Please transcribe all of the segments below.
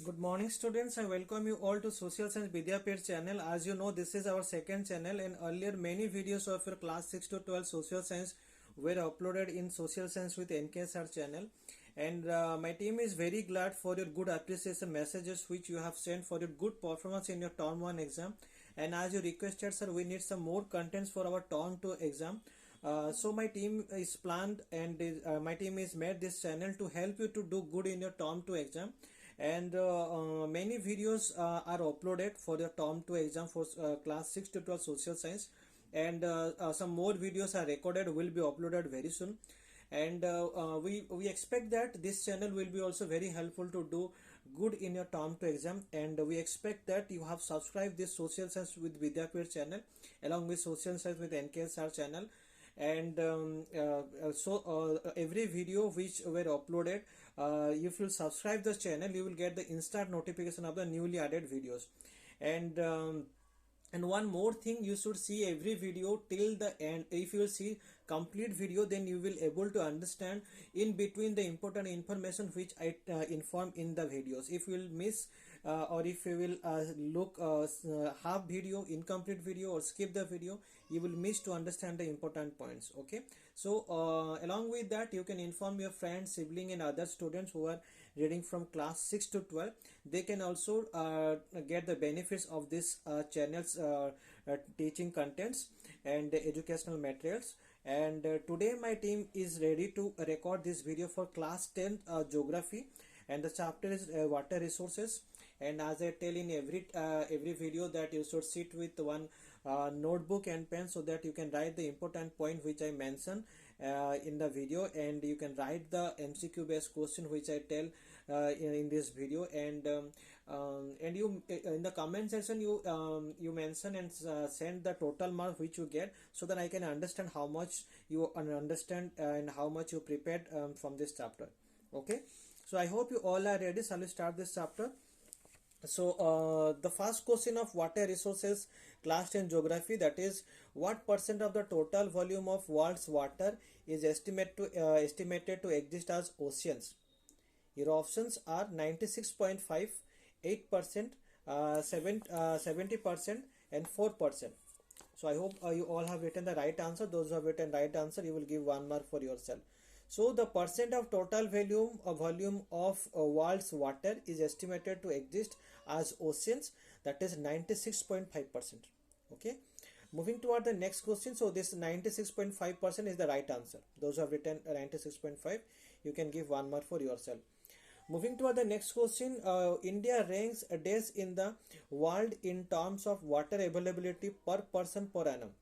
Good morning students, I welcome you all to Social Science Vidyapeeth channel. As you know, this is our second channel, and earlier many videos of your class 6 to 12 social science were uploaded in Social Science with NKSR channel. And my team is very glad for your good appreciation messages which you have sent for your good performance in your term 1 exam. And as you requested, sir, we need some more contents for our term 2 exam. So my team is planned, and my team is made this channel to help you to do good in your term 2 exam. And many videos are uploaded for the term 2 exam for class 6 to 12 social science, and some more videos are recorded, will be uploaded very soon. And we expect that this channel will be also very helpful to do good in your term 2 exam. And we expect that you have subscribed this Social Science with Vidyapeeth channel along with Social Science with NKSR channel. And every video which were uploaded, if you subscribe the channel, you will get the instant notification of the newly added videos. And one more thing, you should see every video till the end. If you will see complete video, then you will able to understand in between the important information which I inform in the videos. If you will miss or if you will look half video, incomplete video, or skip the video, you will miss to understand the important points. Okay, so along with that, you can inform your friends, sibling, and other students who are reading from class 6 to 12. They can also get the benefits of this channel's teaching contents and educational materials. And today my team is ready to record this video for class 10 geography, and the chapter is water resources. And as I tell in every video, that you should sit with one notebook and pen, so that you can write the important point which I mentioned in the video, and you can write the MCQ based question which I tell in this video. And you in the comment section, you mention and send the total mark which you get, so that I can understand how much you understand and how much you prepared from this chapter. Okay, so I hope you all are ready. Shall we start this chapter? So the first question of water resources, class 10 geography, that is, what percent of the total volume of world's water is estimated to exist as oceans? Your options are 96.5, 8%, 70%, and 4%. So I hope you all have written the right answer. Those who have written right answer, you will give 1 mark for yourself. So the percent of total volume of world's water is estimated to exist as oceans, that is 96.5%. Okay, moving toward the next question. So this 96.5% is the right answer. Those who have written 96.5, you can give 1 mark for yourself. Moving toward the next question, India ranks a days in the world in terms of water availability per person per annum.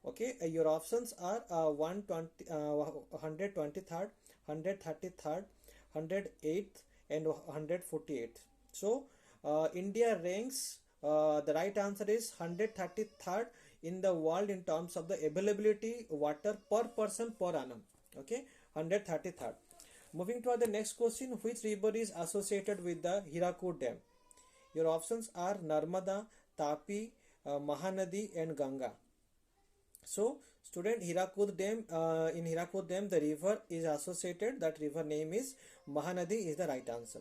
Okay, your options are 123rd, 133rd, 108th, and 148th. So India ranks, the right answer is 133rd in the world in terms of the availability water per person per annum. Okay, 133rd. Moving to the next question, which river is associated with the Hirakud Dam? Your options are Narmada, Tapi, Mahanadi, and Ganga. So student, Hirakud Dam, in Hirakud Dam the river is associated, that river name is Mahanadi is the right answer.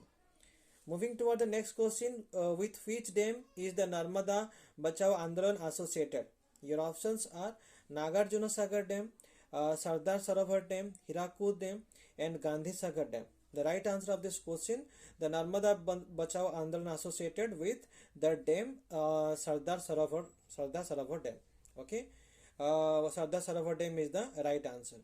Moving toward the next question, with which dam is the Narmada Bachao Andolan associated? Your options are Nagarjuna Sagar Dam, Sardar Sarovar Dam, Hirakud Dam, and Gandhi Sagar Dam. The right answer of this question, the Narmada Bachao Andolan associated with the dam Sardar Sarovar Dam. Okay, Sardar Sarovar Dam is the right answer.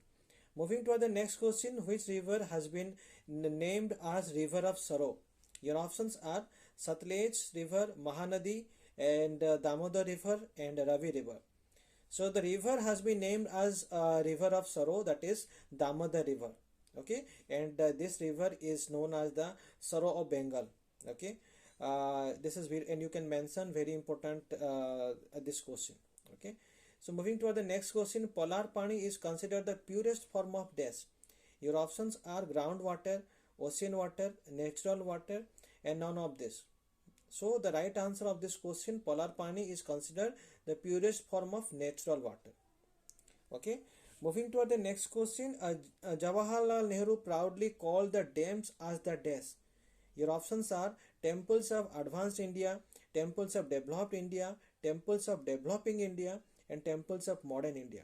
Moving to the next question, which river has been named as River of Sorrow? Your options are Satluj River, Mahanadi, and Damodar River, and Ravi River. So the river has been named as River of Sorrow, that is Damodar River. Okay, and this river is known as the Sorrow of Bengal. Okay, this is very, and you can mention very important this question. Okay, so moving to the next question, Polar Pani is considered the purest form of dash. Your options are groundwater, ocean water, natural water, and none of this. So the right answer of this question, Polar Pani is considered the purest form of natural water. Okay, moving to the next question, Jawaharlal Nehru proudly called the dams as the dash. Your options are temples of advanced India, temples of developed India, temples of developing India, and temples of modern India.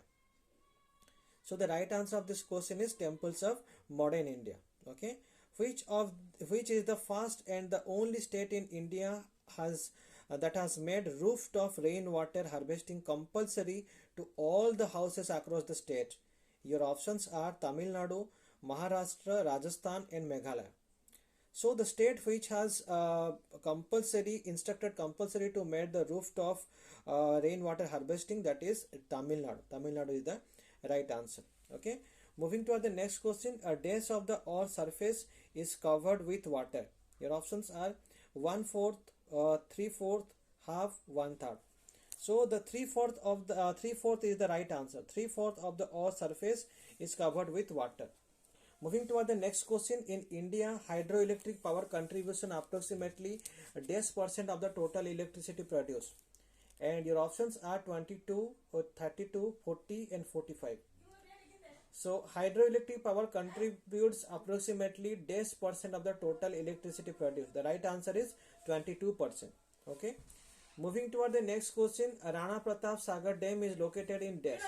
So the right answer of this question is temples of modern India. Okay, which is the first and the only state in India has that has made rooftop rainwater harvesting compulsory to all the houses across the state? Your options are Tamil Nadu, Maharashtra, Rajasthan, and Meghalaya. So the state which has compulsory to make the rooftop rainwater harvesting, that is Tamil Nadu. Tamil Nadu is the right answer. Okay. Moving to the next question. A dash of the earth surface is covered with water. Your options are 1/4, 3/4, half, 1/3. So the 3/4 of the 3/4 is the right answer. 3/4 of the earth surface is covered with water. Moving toward the next question. In India, hydroelectric power contribution approximately dash percent of the total electricity produced. And your options are 22, 32, 40, and 45. So hydroelectric power contributes approximately dash percent of the total electricity produced. The right answer is 22%. Okay. Moving toward the next question. Rana Pratap Sagar Dam is located in dash.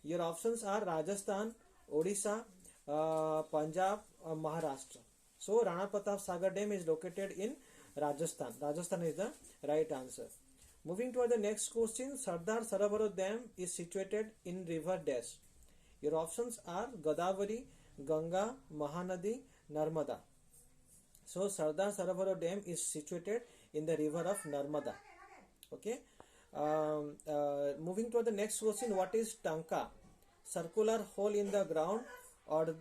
Your options are Rajasthan, Odisha, Punjab, Maharashtra. So Rana Pratap Sagar Dam is located in Rajasthan. Rajasthan is the right answer. Moving toward the next question. Sardar Sarovar Dam is situated in river dash. Your options are Godavari, Ganga, Mahanadi, Narmada. So Sardar Sarovar Dam is situated in the river of Narmada. Okay. Moving to the next question. What is Tanka? Circular hole in the ground, or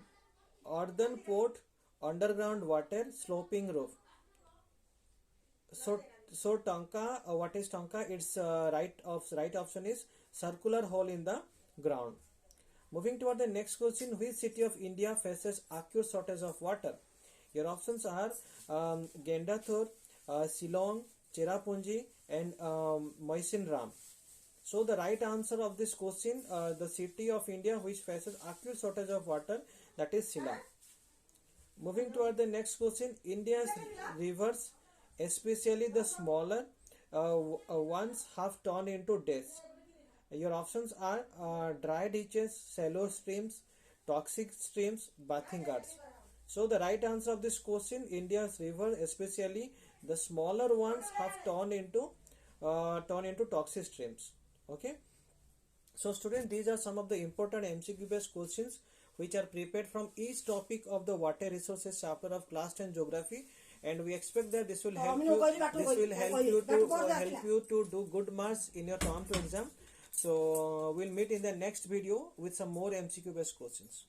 earthen pot, underground water, sloping roof. So Tanka. What is Tanka? Its right option is circular hole in the ground. Moving toward the next question. Which city of India faces acute shortage of water? Your options are Gendathur, Shillong, Cherrapunji, and Maisinram. So the right answer of this question, the city of India which faces acute shortage of water, that is Shillong. Moving toward the next question. India's rivers, especially the smaller ones, have turned into deaths. Your options are dry ditches, shallow streams, toxic streams, bathing ghats. So the right answer of this question, India's river, especially the smaller ones, have turned into toxic streams. Okay. So students, these are some of the important MCQ based questions which are prepared from each topic of the water resources chapter of class 10 geography, and we expect that this will help you to do good marks in your term 2 exam. So we'll meet in the next video with some more MCQ based questions.